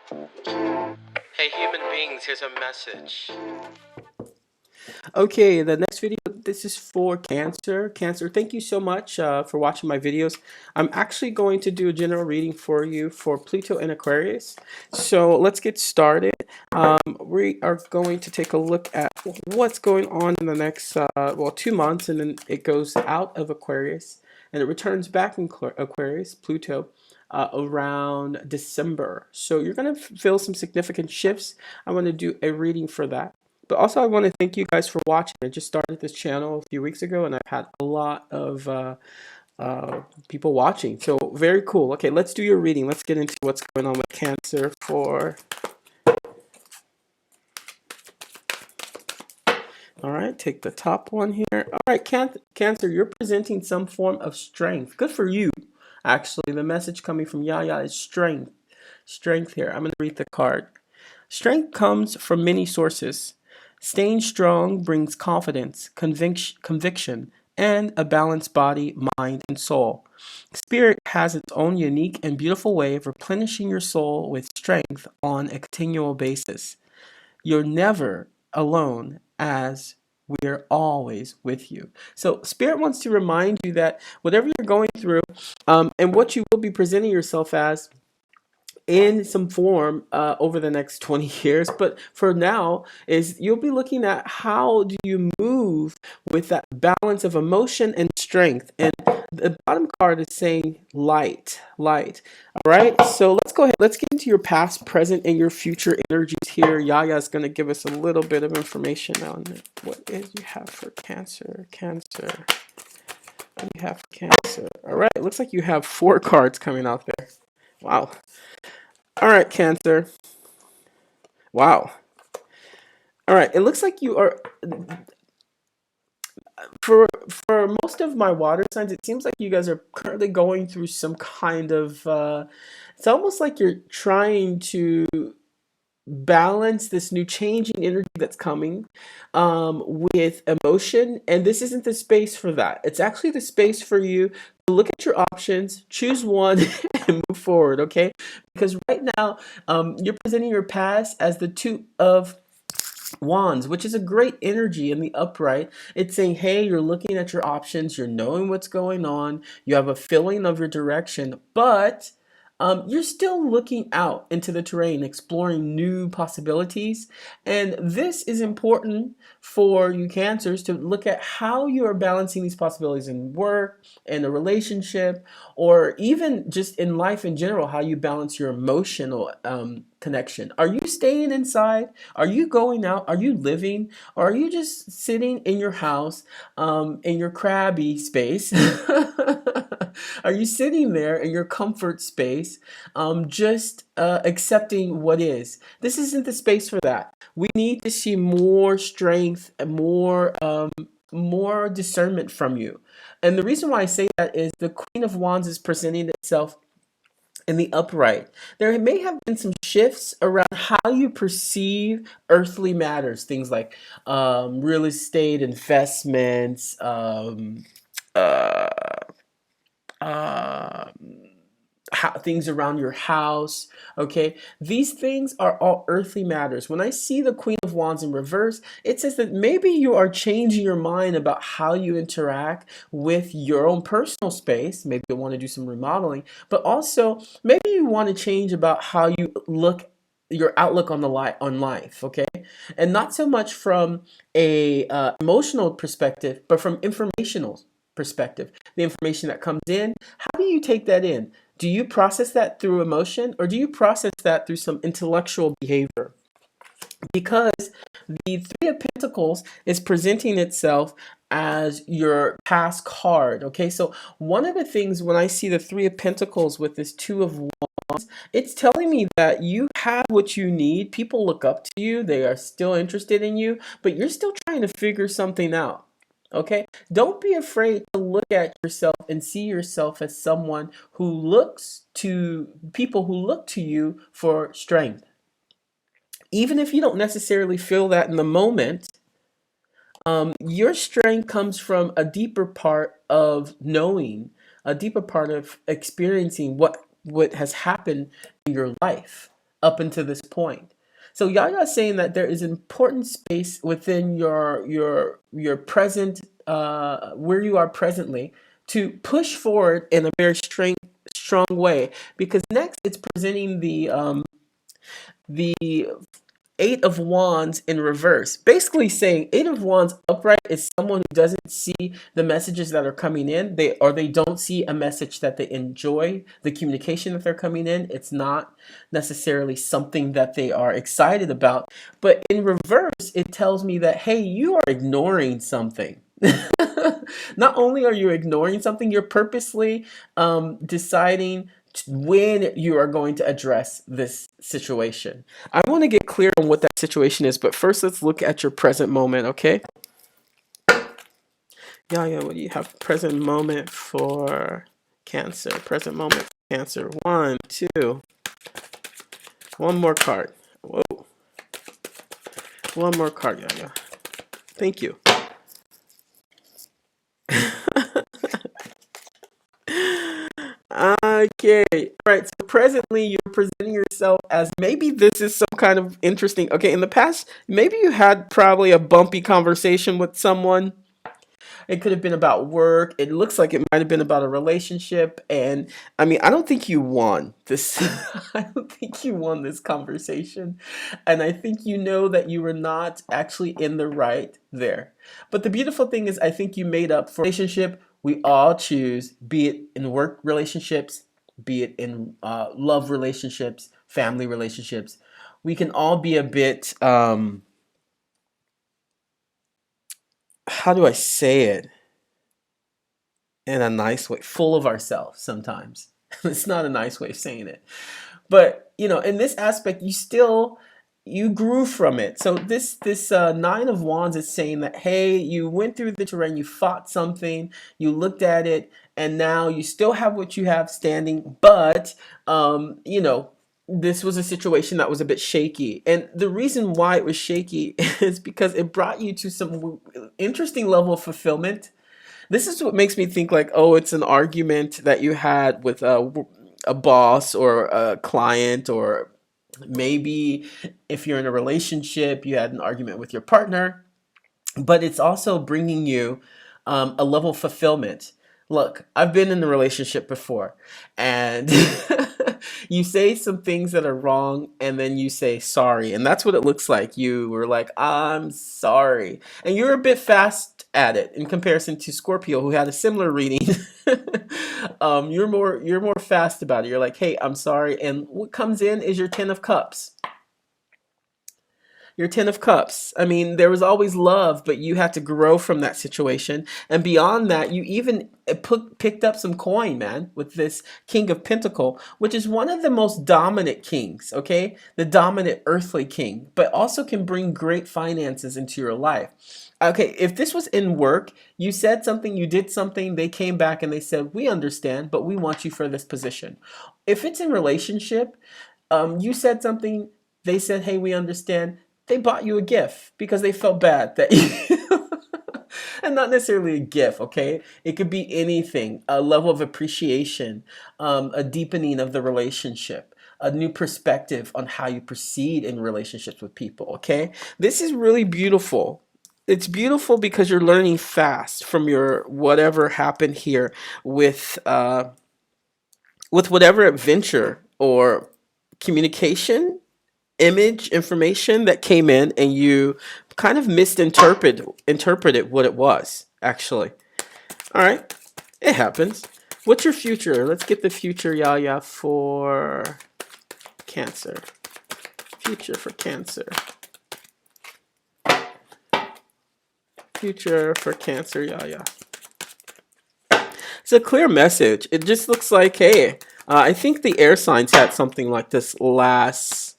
Hey, human beings, here's a message. Okay, the next video, this is for Cancer. Cancer, thank you so much for watching my videos. I'm actually going to do a general reading for you for Pluto and Aquarius. So let's get started. We are going to take a look at what's going on in the next, 2 months, and then it goes out of Aquarius and it returns back in Aquarius, Pluto. Around December. So you're going to feel some significant shifts. I'm going to do a reading for that. But also, I want to thank you guys for watching. I just started this channel a few weeks ago, and I've had a lot of people watching. So very cool. Okay, let's do your reading. Let's get into what's going on with Cancer for. All right, take the top one here. All right, Cancer, you're presenting some form of strength. Good for you. Actually, the message coming from Yaya is strength. Strength here. I'm going to read the card. Strength comes from many sources. Staying strong brings confidence, conviction, and a balanced body, mind, and soul. Spirit has its own unique and beautiful way of replenishing your soul with strength on a continual basis. You're never alone as we're always with you. So, Spirit wants to remind you that whatever you're going through and what you will be presenting yourself as in some form over the next 20 years, but for now is you'll be looking at how do you move with that balance of emotion and strength. And the bottom card is saying light. All right, so let's go ahead, let's get into your past, present, and your future energies here. Yaya is going to give us a little bit of information on what is you have for Cancer. What do you have for Cancer? All right, it looks like you have 4 cards coming out there. Wow. All right, Cancer. Wow. All right. It looks like you are for most of my water signs. It seems like you guys are currently going through some kind of. It's almost like you're trying to balance this new changing energy that's coming with emotion, and this isn't the space for that. It's actually the space for you to look at your options, choose one, and move forward. Okay, because right now you're presenting your past as the two of wands, which is a great energy in the upright. It's saying, hey, you're looking at your options, you're knowing what's going on, you have a feeling of your direction, but you're still looking out into the terrain, exploring new possibilities. And this is important for you Cancers to look at how you are balancing these possibilities in work, in a relationship, or even just in life in general, how you balance your emotional connection. Are you staying inside? Are you going out? Are you living? Or are you just sitting in your house in your crabby space? Are you sitting there in your comfort space, just accepting what is? This isn't the space for that. We need to see more strength and more discernment from you. And the reason why I say that is the Queen of Wands is presenting itself in the upright. There may have been some shifts around how you perceive earthly matters, things like real estate, investments, uh, uh, things around your house. Okay, these things are all earthly matters. When I see the Queen of Wands in reverse, it says that maybe you are changing your mind about how you interact with your own personal space. Maybe you want to do some remodeling, but also maybe you want to change about how you look, your outlook on on life. Okay, and not so much from a emotional perspective, but from informational perspective, the information that comes in. How do you take that in? Do you process that through emotion, or do you process that through some intellectual behavior? Because the Three of Pentacles is presenting itself as your past card. Okay, so one of the things when I see the Three of Pentacles with this Two of Wands, it's telling me that you have what you need. People look up to you, they are still interested in you, but you're still trying to figure something out. Okay, don't be afraid to look at yourself and see yourself as someone who looks to people who look to you for strength. Even if you don't necessarily feel that in the moment, your strength comes from a deeper part of knowing, a deeper part of experiencing what has happened in your life up until this point. So Yaya is saying that there is important space within your present, where you are presently, to push forward in a very strong way, because next it's presenting the Eight of Wands in reverse. Basically saying Eight of Wands upright is someone who doesn't see the messages that are coming in. They don't see a message that they enjoy, the communication that they're coming in. It's not necessarily something that they are excited about. But in reverse, it tells me that, hey, you are ignoring something. Not only are you ignoring something, you're purposely deciding when you are going to address this situation. I want to get clear on what that situation is, but first let's look at your present moment, okay? Yeah, what do you have? Present moment for Cancer. Present moment for Cancer. One, two. One more card. Whoa. One more card, yeah. Thank you. Okay. All right. So presently you're presenting yourself as maybe this is some kind of interesting. Okay. In the past, maybe you had probably a bumpy conversation with someone. It could have been about work. It looks like it might have been about a relationship. And I mean, I don't think you won this. I don't think you won this conversation. And I think you know that you were not actually in the right there. But the beautiful thing is, I think you made up for relationship. We all choose, be it in work relationships, be it in love relationships, family relationships. We can all be a bit, how do I say it in a nice way? Full of ourselves sometimes. It's not a nice way of saying it. But, in this aspect, you grew from it. So this Nine of Wands is saying that, hey, you went through the terrain, you fought something, you looked at it, and now you still have what you have standing, but this was a situation that was a bit shaky. And the reason why it was shaky is because it brought you to some interesting level of fulfillment. This is what makes me think like, oh, it's an argument that you had with a boss or a client, or maybe if you're in a relationship, you had an argument with your partner, but it's also bringing you a level of fulfillment. Look, I've been in a relationship before, and you say some things that are wrong, and then you say sorry, and that's what it looks like. You were like, I'm sorry, and you're a bit fast at it in comparison to Scorpio, who had a similar reading. You're more fast about it. You're like, hey, I'm sorry, and what comes in is your Ten of Cups. Your Ten of Cups. I mean, there was always love, but you had to grow from that situation. And beyond that, you even picked up some coin, man, with this King of Pentacle, which is one of the most dominant kings, okay? The dominant earthly king, but also can bring great finances into your life. Okay, if this was in work, you said something, you did something, they came back and they said, we understand, but we want you for this position. If it's in relationship, you said something, they said, hey, we understand. They bought you a gift because they felt bad that you, and not necessarily a gift, okay? It could be anything, a level of appreciation, a deepening of the relationship, a new perspective on how you proceed in relationships with people, okay? This is really beautiful. It's beautiful because you're learning fast from your whatever happened here with whatever adventure or communication, image, information that came in, and you kind of interpreted what it was, actually. All right, it happens. What's your future? Let's get the future, Yaya, for Cancer. Future for Cancer. Future for Cancer, Yaya. It's a clear message. It just looks like, hey, I think the air signs had something like this last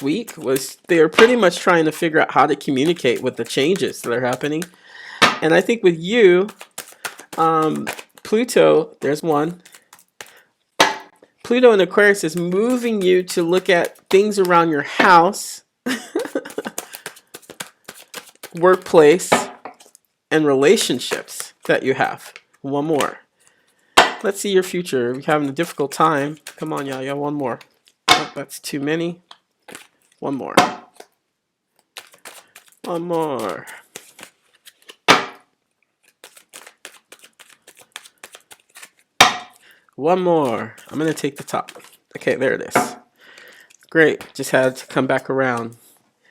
week. Was they're pretty much trying to figure out how to communicate with the changes that are happening. And I think with you, Pluto, there's one. Pluto in Aquarius is moving you to look at things around your house, workplace, and relationships that you have. One more. Let's see your future. You're having a difficult time. Come on, Yaya, one more. Oh, that's too many. One more. One more. One more. I'm going to take the top. Okay, there it is. Great. Just had to come back around.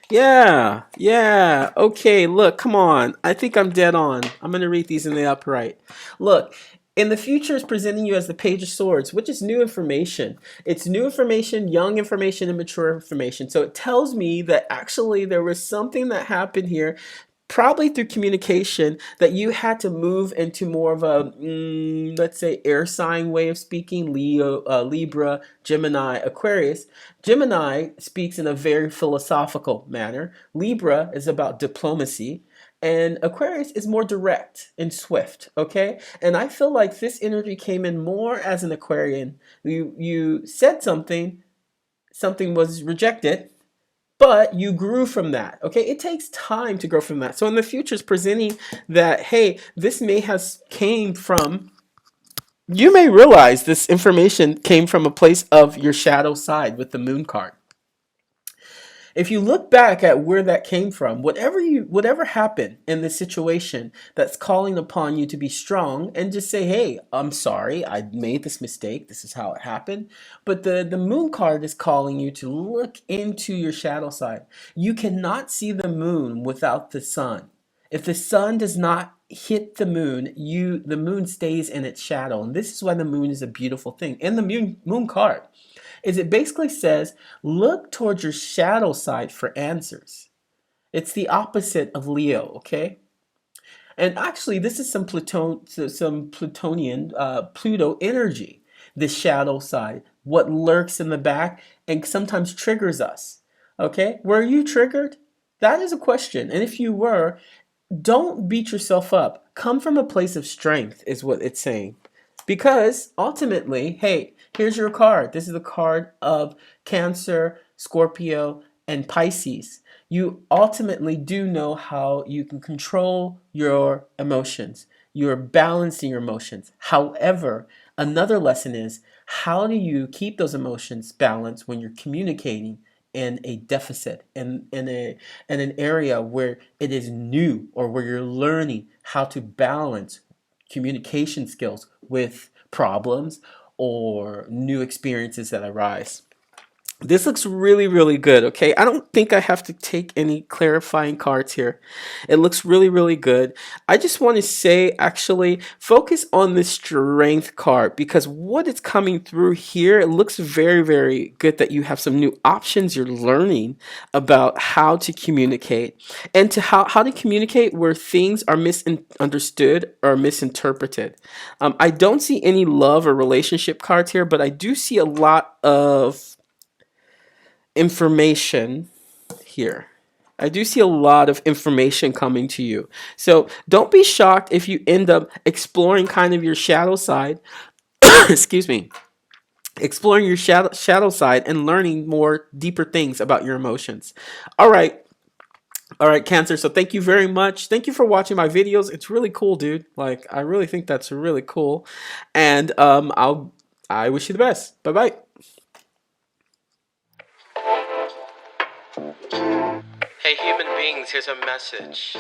Yeah, yeah. Okay, look, come on. I think I'm dead on. I'm going to read these in the upright. Look, in the future is presenting you as the Page of Swords, which is new information. It's new information, young information, and mature information. So it tells me that actually there was something that happened here, probably through communication, that you had to move into more of a, let's say, air sign way of speaking. Leo, Libra, Gemini, Aquarius. Gemini speaks in a very philosophical manner. Libra is about diplomacy. And Aquarius is more direct and swift, okay? And I feel like this energy came in more as an Aquarian. You said something, something was rejected, but you grew from that. Okay, it takes time to grow from that. So in the future, it's presenting that, hey, this may have came from, you may realize this information came from a place of your shadow side with the moon card. If you look back at where that came from, whatever happened in this situation that's calling upon you to be strong and just say, hey, I'm sorry, I made this mistake. This is how it happened. But the moon card is calling you to look into your shadow side. You cannot see the moon without the sun. If the sun does not hit the moon, the moon stays in its shadow. And this is why the moon is a beautiful thing. In the moon card, is it basically says, look towards your shadow side for answers. It's the opposite of Leo, okay? And actually, this is some Plutonian, Pluto energy, the shadow side, what lurks in the back and sometimes triggers us, okay? Were you triggered? That is a question. And if you were, don't beat yourself up. Come from a place of strength, is what it's saying. Because ultimately, hey, here's your card. This is the card of Cancer, Scorpio, and Pisces. You ultimately do know how you can control your emotions. You're balancing your emotions. However, another lesson is, how do you keep those emotions balanced when you're communicating in a deficit, in an area where it is new, or where you're learning how to balance communication skills with problems or new experiences that arise. This looks really, really good, okay? I don't think I have to take any clarifying cards here. It looks really, really good. I just want to say, actually, focus on the strength card, because what is coming through here, it looks very, very good that you have some new options. You're learning about how to communicate, and to how to communicate where things are misunderstood or misinterpreted. I don't see any love or relationship cards here, but I do see a lot of information here. I do see a lot of information coming to you. So don't be shocked if you end up exploring kind of your shadow side. Excuse me. Exploring your shadow side and learning more deeper things about your emotions. All right. All right, Cancer. So thank you very much. Thank you for watching my videos. It's really cool, dude. Like, I really think that's really cool. And I wish you the best. Bye-bye. Hey human beings, here's a message.